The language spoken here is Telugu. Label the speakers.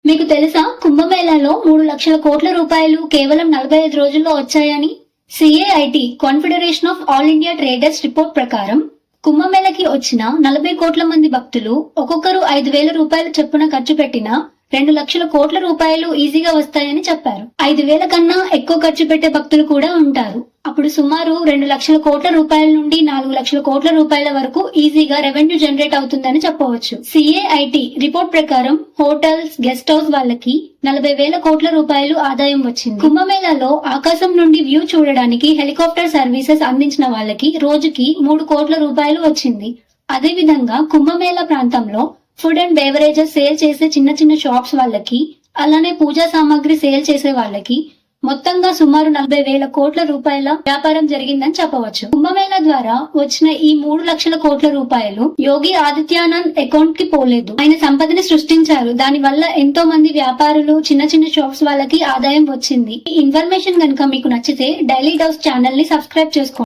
Speaker 1: మీకు తెలుసా కుంభమేళాలో 3 లక్షల కోట్ల రూపాయలు కేవలం 45 రోజుల్లో వచ్చాయని? CAIT confederation of all India traders report ప్రకారం కుంభమేళకి వచ్చిన 40 కోట్ల మంది భక్తులు ఒక్కొక్కరు 5,000 రూపాయలు చొప్పున ఖర్చు పెట్టినా 2 లక్షల కోట్ల రూపాయలు ఈజీగా వస్తాయని చెప్పారు. 5,000 కన్నా ఎక్కువ ఖర్చు పెట్టే భక్తులు కూడా ఉంటారు. అప్పుడు సుమారు 2 లక్షల కోట్ల రూపాయల నుండి 4 లక్షల కోట్ల రూపాయల వరకు ఈజీగా రెవెన్యూ జనరేట్ అవుతుందని చెప్పవచ్చు. CAIT రిపోర్ట్ ప్రకారం హోటల్స్, గెస్ట్ హౌస్ వాళ్ళకి 40,000 కోట్ల రూపాయలు ఆదాయం వచ్చింది. కుంభమేళాలో ఆకాశం నుండి వ్యూ చూడడానికి హెలికాప్టర్ సర్వీసెస్ అందించిన వాళ్ళకి రోజుకి 3 కోట్ల రూపాయలు వచ్చింది. అదే విధంగా కుంభమేళా ప్రాంతంలో ఫుడ్ అండ్ బేవరేజెస్ సేల్ చేసే చిన్న చిన్న షాప్స్ వాళ్ళకి, అలానే పూజా సామాగ్రి సేల్ చేసే వాళ్ళకి మొత్తంగా సుమారు 40,000 కోట్ల రూపాయల వ్యాపారం జరిగిందని చెప్పవచ్చు. కుంభమేళా ద్వారా వచ్చిన ఈ 3 లక్షల కోట్ల రూపాయలు యోగి ఆదిత్యనాథ్ అకౌంట్ కి పోలేదు. ఆయన సంపదని సృష్టించారు. దాని వల్ల ఎంతో మంది వ్యాపారులు, చిన్న చిన్న షాప్స్ వాళ్ళకి ఆదాయం వచ్చింది. ఈ ఇన్ఫర్మేషన్ కనుక మీకు నచ్చితే డైలీ డౌస్ ఛానల్ ని సబ్స్క్రైబ్ చేసుకోండి.